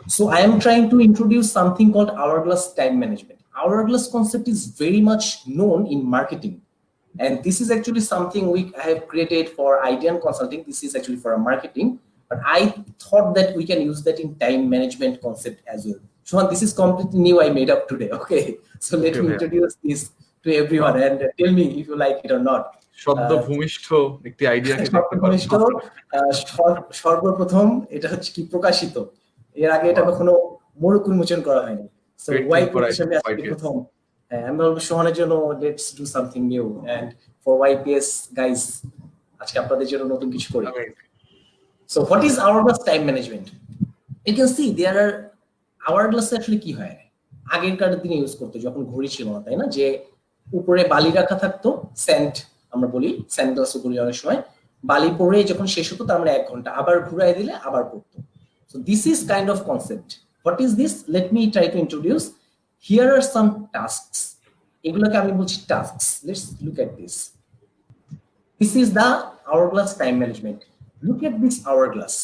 So I am trying to introduce something called hourglass time management. Hourglass concept is very much known in marketing. And this is actually something I have created for Idean Consulting. This is actually for a marketing, but I thought that we can use that in time management concept as well. Shohan, this is completely new I made up today. Okay, so let me introduce this to everyone and tell me if you like it or not. শব্দ ভূমিষ্ঠ একটি আইডিয়াকে সর্বপ্রথম এটা হচ্ছে কি প্রকাশিত, এর আগে এটা কখনো মোড়ক উন্মোচন করা হয়নি। সো ওয়াইপিএস হিসেবে আজকে প্রথম আমি বলবো সোহানের জন্য let's do something new and for YPS guys আজকে আপনাদের জন্য নতুন কিছু করি। So what is hourglass time management? You can see there are hourglass actually কি হয় আগেরকার দিনে ইউজ করতে যখন ঘড়ি ছিল না, তাই না, যে উপরে বালি রাখা থাকতো, স্যান্ড আমরা বলি, স্যান্ড গ্লাস বলি অনেক সময়, বালি পড়ে যখন শেষ হতো তার মানে 1 ঘন্টা, আবার ঘুরাই দিলে আবার পড়তো। So this is kind of concept. What is this? Let me try to introduce. Here are some tasks, এগুলোকে আমি বলছি tasks. Let's look at this. This is the hourglass time management. Look at this hourglass,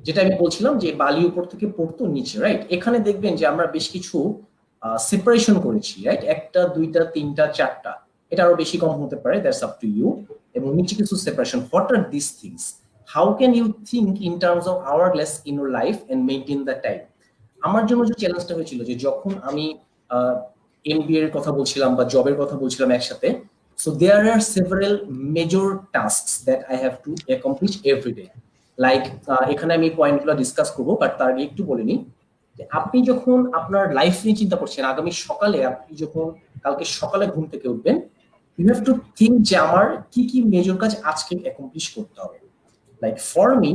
যেটা আমি বলছিলাম যে বালি উপর থেকে পড়তো নিচে, রাইট? এখানে দেখবেন যে আমরা বেশ কিছু সেপারেশন করেছি, রাইট? 1টা 2টা 3টা 4টা, এটা আরো বেশি কম হতে পারে, দ্যাটস আপ টু ইউ। এবং নিচে কিছু separation. What are this things? How can you think in terms of hourglass in your life and maintain the time? আমার জন্য যে চ্যালেঞ্জটা হয়েছিল যে যখন আমি এমবিএ এর কথা বলছিলাম বা জবের কথা বলছিলাম একসাথে, so there are several major tasks that I have to accomplish every day. Like এখানে আমি পয়েন্টগুলো ডিসকাস করবো, বাট তার আগে একটু বলে নিই যে আপনি যখন আপনার লাইফ নিয়ে চিন্তা করছেন, আগামী সকালে আপনি যখন কালকে সকালে ঘুম থেকে উঠবেন, ইউ হ্যাভ টু থিঙ্ক যে আমার কি কি মেজর কাজ আজকে অ্যাকমপ্লিশ করতে হবে। লাইক ফর মি,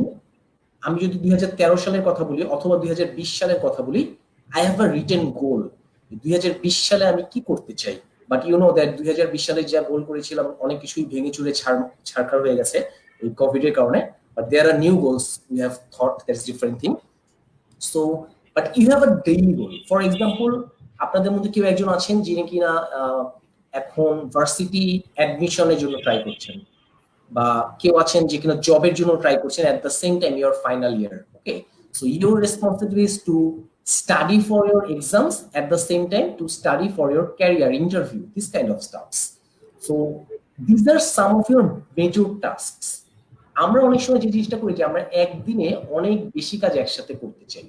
আমি যদি 2013 সালের কথা বলি অথবা 2020 সালের কথা বলি, আই হ্যাভ আ রিটেন গোল 2020 সালে আমি কি করতে চাই। বাট ইউ নো দ্যাট 2020 সালে যা গোল করেছিলাম অনেক কিছুই ভেঙে চুরে ছাড়খাড় হয়ে গেছে এই কোভিড এর কারণে। But there are new goals we have thought, that's different thing. So but you have a daily goal. For example, আপনাদের মধ্যে কেউ একজন আছেন যিনি কিনা এখন ভার্সিটি অ্যাডমিশনের জন্য ট্রাই করছেন, বা কেউ আছেন যে কিনা জবের জন্য ট্রাই করছেন at the same time your final year. Okay, so your responsibility is to study for your exams at the same time to study for your career interview, this kind of stuffs. So these are some of your major tasks. আমরা অনেক সময় যে জিনিসটা করি যে আমরা একদিনে অনেক বেশি কাজ একসাথে করতে চাই,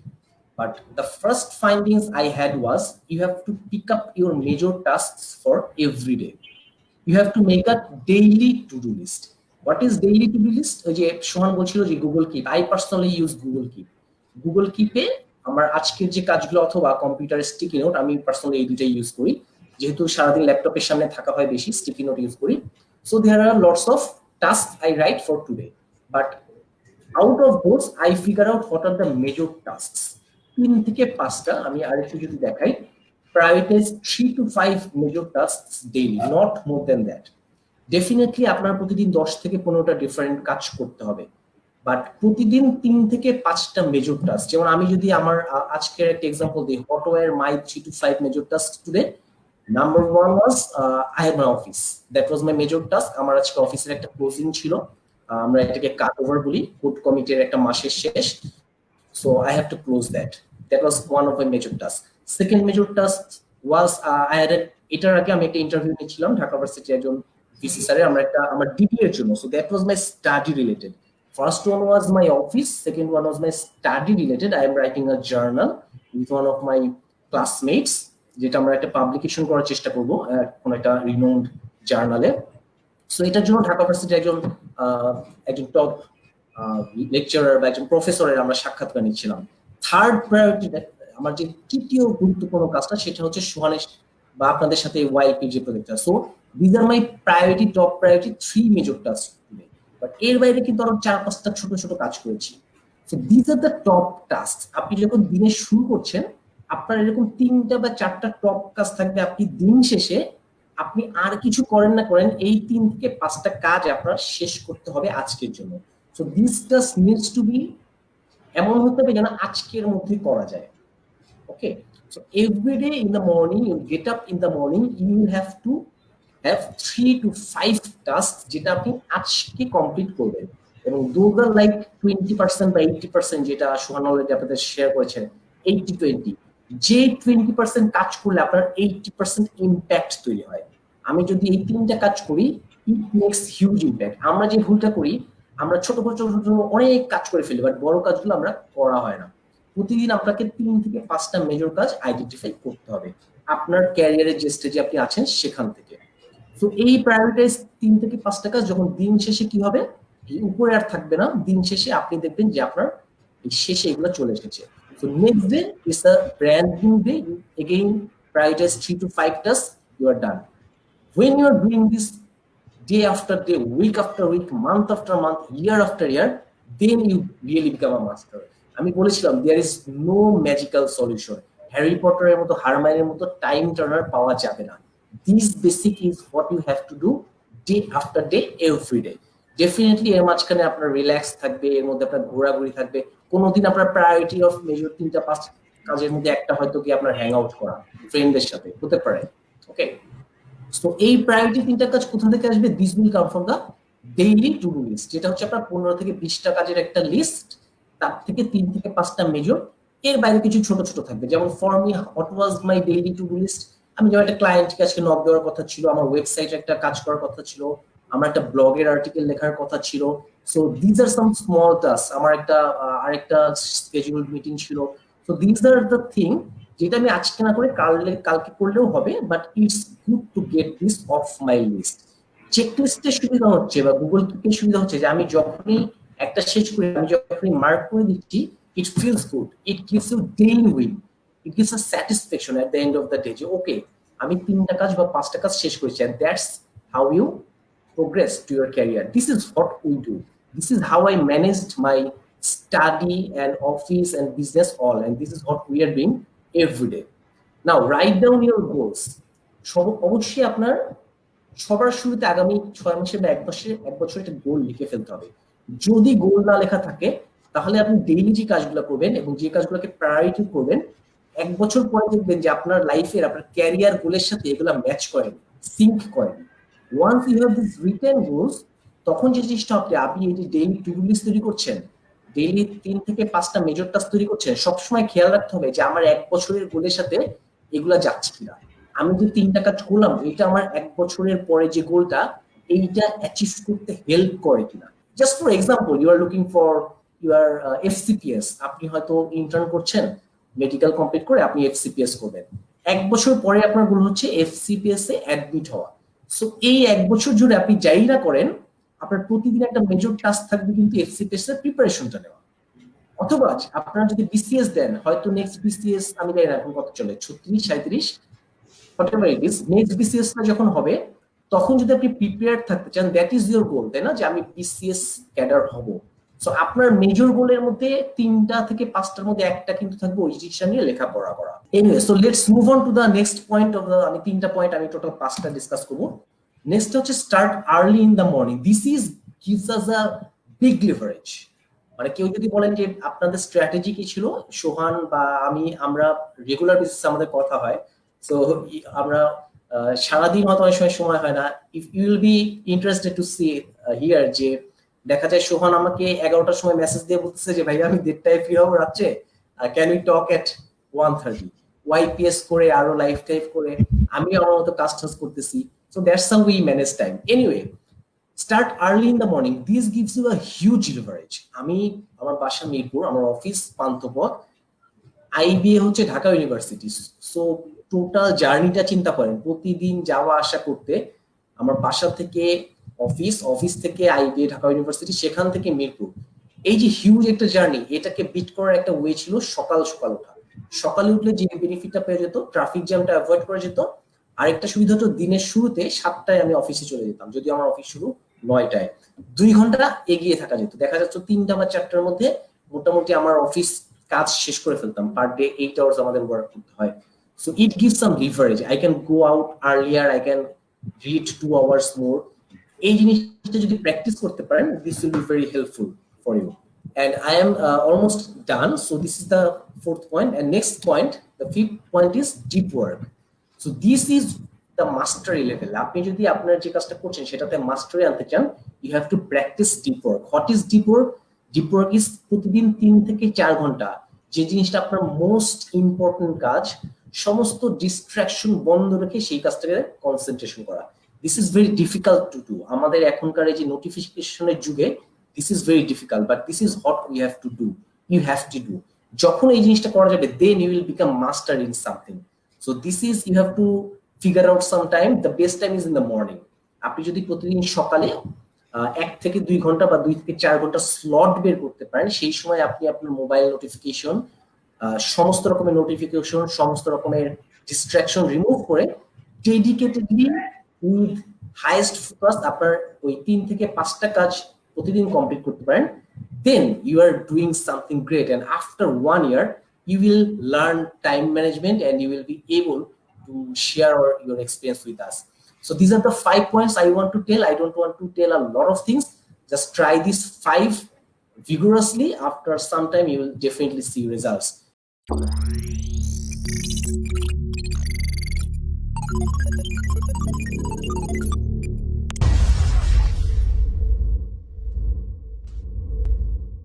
but the first findings I had was you have to pick up your major tasks for every day. You have to make a daily to do list. What is daily to do list? ওই যে সোহান বলছিল যে Google Keep, I personally use Google Keep. Google কিপে আমার আজকের যে কাজগুলো অথবা কম্পিউটার স্টিকি নোট, আমি পার্সোনালি এই দুটাই ইউজ করি, যেহেতু সারাদিন ল্যাপটপের সামনে থাকা হয় বেশি, স্টিকি নোট ইউজ করি। So there are lots of tasks I write for today, but out of those I figure out what are the major tasks. 3 থেকে 5টা আমি আরেকটু যদি দেখাই, prioritize 3 to 5 major tasks daily, not more than that. Definitely আপনার প্রতিদিন 10 থেকে 15টা different কাজ করতে হবে, বাট প্রতিদিন 3 থেকে 5টা মেজর টাস্ক। যেমন আমি যদি আমার আজকের একটা এক্সাম্পল দিই, what were my 3 to 5 major tasks today? Number 1 was I had my office. That was my major task. আমার আজকে অফিসের একটা ক্লোজিং ছিল, আমরা এটাকে কাট ওভার বলি, কোড কমিটির একটা মাসের শেষ। So I have to close that. That was one of my major tasks. Second major task was I had এটার আগে আমি একটা ইন্টারভিউ নিয়েছিলাম ঢাকা ভার্সিটি একজন ভিসি স্যারের, আমার ডিগ্রি এর জন্য। So that was my study related. First one was my office, second one was my study related. I am writing a journal with one of my classmates, যেটা আমরা একটা publication করার চেষ্টা করব কোন একটা রিনাউন্ড জার্নালে। সো এটার জন্য ঢাকা ভার্সিটির একজন টপ লেকচারার বা একজন প্রফেসরের আমরা সাক্ষাৎকার নিচ্ছিলাম। থার্ড প্রায়োরিটি, আমার যে তৃতীয় গুরুত্বপূর্ণ কাজটা, সেটা হচ্ছে সোহানের বা আপনাদের সাথে ওয়াইপি যে প্রজেক্টটা। So these are my priority, top priority 3 major task. But এর বাইরে কিন্তু আরো 4-5টা ছোট ছোট কাজ করেছি। So these are the top task. আপনি যখন দিনে শুরু করছেন, আপনার এরকম 3টা বা 4টা টপ কাজ থাকবে। আপনি দিন শেষে আপনি আর কিছু করেন না করেন, এই 3 থেকে 5টা কাজ আপনার শেষ করতে হবে আজকের জন্য। So this task needs to be এমন হতে হবে যেন আজকের মধ্যে করা যায়। Okay, so every day in the morning, you get up in the morning, you have to have 3 to 5 task যেটা আপনি আজকে কমপ্লিট করবেন। এবং দোজ আর লাইক 20% বা 80% যেটা সোহান অলরেডি আপনাদের শেয়ার করেছেন, 80-20, যে 20% কাজ করলে আপনার 80% ইম্প্যাক্ট তৈরি হয়। আমি যদি এই 3টা কাজ করি, ইট মেক্স হিউজ ইম্প্যাক্ট। আমরা যে ভুলটা করি, আমরা ছোট অনেক কাজ করে ফেলি, বাট বড় কাজগুলো আমরা করা হয় না। প্রতিদিন আপনাকে 3 থেকে 5টা মেজর কাজ আইডেন্টিফাই করতে হবে আপনার ক্যারিয়ারের যে স্টেজে আপনি আছেন সেখান থেকে। তো এই প্রায়োরিটাইজ 3 থেকে 5টা কাজ যখন দিন শেষে কি হবে, এই উপরে আর থাকবে না, দিন শেষে আপনি দেখবেন যে আপনার এই শেষে এগুলো চলে এসেছে। So next day is a brand new day. You again prioritize 3 to 5 tasks. You are done. When you are doing this day after day, week after week, month after month, year after year, then you really become a master. আমি বলেছিলাম there is no magical solution. Harry পটারের মতো, হারমাইনের মতো time Turner পাওয়া যাবে না। This basic is what you have to do day after day, every day. Definitely এর মাঝখানে আপনার রিল্যাক্স থাকবে, এর মধ্যে আপনার ঘোরাঘুরি থাকবে। কোনোদিন আপনার প্রায়োরিটি অফ মেজর 3-5 কাজের মধ্যে একটা হয়তো কি আপনার হ্যাং আউট করা ফ্রেন্ডদের সাথে হতে পারে। ওকে, সো এই প্রায়োরিটি 3টা কাজ কোথা থেকে আসবে? This will come from the daily to do list, যেটা হচ্ছে আপনার 15 থেকে 20টা কাজের একটা লিস্ট, তার থেকে 3 থেকে 5টা মেজর, এর বাইরে কিছু ছোট ছোট থাকবে। যেমন for me what was my daily to do list, আমি যেমন একটা ক্লায়েন্টকে আজকে নক দেওয়ার কথা ছিল, আমার ওয়েবসাইটে একটা কাজ করার কথা ছিল, আমার একটা ব্লগের আর্টিকেল লেখার কথা ছিল। So this are some small task, আমার একটা আরেকটা স্কেডিউলড মিটিং ছিল। So this are the thing যেটা আমি আজকে না করে কালকে করলেও হবে, but it's good to get this off my list. চেকলিস্টের সুবিধা হচ্ছে বা গুগল কিপের সুবিধা হচ্ছে যে আমি যখনই একটা শেষ করি, আমি যখনই মার্ক করে দিচ্ছি, it feels good, it gives you daily win, it gives a satisfaction at the end of the day যে ওকে আমি 3টা কাজ বা 5টা কাজ শেষ করেছি, and that's how you progress to your career. This is what we do, this is how I managed my study and office and business all, and this is what we are doing every day. Now write down your goals. অবশ্যই আপনার সবার শুরুতে আগামী 6 মাসে বা 1 বছরে একটা গোল লিখে ফেলতে হবে। যদি গোল না লেখা থাকে তাহলে আপনি ডেইলি যে কাজগুলো করবেন এবং যে কাজগুলোকে প্রায়োরিটি করবেন, 1 বছর পরে দেখবেন যে আপনার লাইফের আপনার ক্যারিয়ার গোলের সাথে এগুলো ম্যাচ করেন, সিঙ্ক করেন। Once you have this written goals, তখন যে জিনিসটা আপনি এই যে ডেইলি টু ডু লিস্ট তৈরি করছেন, ডেইলি 3 থেকে 5টা মেজর টাস্ক তৈরি করছেন, সবসময় খেয়াল রাখতে হবে যে আমার 1 বছরের গোলের সাথে এগুলা যাচ্ছে কিনা। আমি যে 3টা কাজ করলাম এটা আমার 1 বছরের পরে যে গোলটা এইটা অ্যাচিভ করতে হেল্প করে কিনা। Just for example, you are looking for your FCPS, আপনি হয়তো ইন্টার্ন করছেন, মেডিকেল কমপ্লিট করে আপনি FCPS করবেন। 1 বছর পরে আপনার গোল হচ্ছে FCPS এ অ্যাডমিট হওয়া। সো এই 1 বছর জুড়ে আপনি যাই না করেন, আপনার প্রতিদিন একটা মেজর টাস্ক থাকবে কিন্তু FCPS এর প্রিপারেশনটা নেওয়া। অথবা আপনারা যদি BCS দেন, হয়তো নেক্সট BCS আমি জানি না এখন কত চলে, 36, 37, whatever it is, next BCS টা যখন হবে তখন যদি আপনি প্রিপেয়ার থাকতে চান, দ্যাট ইজ ইউর গোল, তাই না, যে আমি BCS ক্যাডার হব। সো আপনার মেজর গোলের মধ্যে 3টা থেকে 5টার মধ্যে একটা কিন্তু থাকবে ওই জিনিসটা নিয়ে লেখাপড়া করা। Anyway, so let's move on to the next point of the, আমি 3টা পয়েন্ট আমি টোটাল 5টা ডিসকাস করব। নেক্সট হচ্ছে start early in the morning. This is gives us a big leverage. মানে কেউ যদি বলেন যে আপনাদের স্ট্র্যাটেজি কি ছিল, সোহান বা আমরা রেগুলার বেসিসে আমাদের কথা হয়, সো আমরা সারাদিন হয়তো অনেক সময় হয় না। If you will be interested to see here, যে দেখা যায় সোহান আমাকে 11টার সময় মেসেজ দিয়ে বলতেছে যে ভাই আমি 1:30টায় ফ্রি হবো রাত্রে, can we talk at 1:30, YPS করে আরো লাইভ টাইপ করে আমি আমার মতো কাজ করতেছি। So that's how we manage time. Anyway, start early in the morning, this gives you a huge leverage. আমি আমার বাসা মিরপুর, আমার অফিস পান্থপথ, IBA হচ্ছে ঢাকা ইউনিভার্সিটি। সো টোটাল জার্নিটা চিন্তা করেন, প্রতিদিন যাওয়া আসা করতে আমার বাসা থেকে অফিস, অফিস থেকে IBA ঢাকা ইউনিভার্সিটি, সেখান থেকে মিরপুর, এই যে হিউজ একটা জার্নি, এটাকে বিট করার একটা ওয়ে ছিল সকাল সকাল ওঠা। সকালে উঠলে যে বেনিফিটটা পেয়ে যেত, ট্রাফিক জ্যামটা অ্যাভয়েড করা যেত। আরেকটা সুবিধা হতো দিনের শুরুতে 7টায় আমি অফিসে চলে যেতাম, যদি আমার অফিস শুরু 9টায়, 2 ঘন্টা এগিয়ে থাকা যেত। দেখা যাচ্ছে 3টা বা 4টার মধ্যে মোটামুটি আমার অফিস কাজ শেষ করে ফেলতাম। পার ডে 8 আওয়ার্স আমাদের ওয়ার্ক করতে হয়। So it gives some leverage, I can go out earlier, I can read 2 hours more. এই জিনিসটা যদি প্র্যাকটিস করতে পারেন, this will be very helpful for you. And I am almost done. So this is the 4th point. And next point, the 5th point is deep work. So this is the mastery level. আপনি যদি আপনার যে কাজটা করছেন সেটাতে মাস্টারি আনতে চান, you have to practice deep work. What is deep work? Deep work is প্রতিদিন 3 থেকে 4 ঘন্টা যে জিনিসটা আপনার মোস্ট ইম্পর্টেন্ট কাজ, সমস্ত ডিস্ট্রাকশন বন্ধ রেখে সেই কাজটাকে কনসেন্ট্রেশন করা। This is very difficult to do. আমাদের এখনকার এই যে নোটিফিকেশনের যুগে this is very difficult, but this is what we have to do, you have to do. যখন এই জিনিসটা করা যাবে, then you will become master in something. So this is, you have to figure out some time. The best time is in the morning. আপনি যদি প্রতিদিন সকালে 1 থেকে 2 ঘন্টা বা 2 থেকে 4 ঘন্টা স্লট বের করতে পারেন, সেই সময় আপনি আপনার মোবাইল নোটিফিকেশন, সমস্ত রকমের নোটিফিকেশন, সমস্ত রকমের ডিস্ট্রাকশন রিমুভ করে ডেডিকেটেডলি উইথ হাইয়েস্ট ফোকাস আপনার ওই 3 থেকে 5টা কাজ প্রতিদিন কমপ্লিট করতে পারেন, then you are doing something great, and after 1 year you will learn time management and you will be able to share your experience with us. So these are the 5 points I want to tell. I don't want to tell a lot of things. Just try these 5 vigorously. After some time you will definitely see results.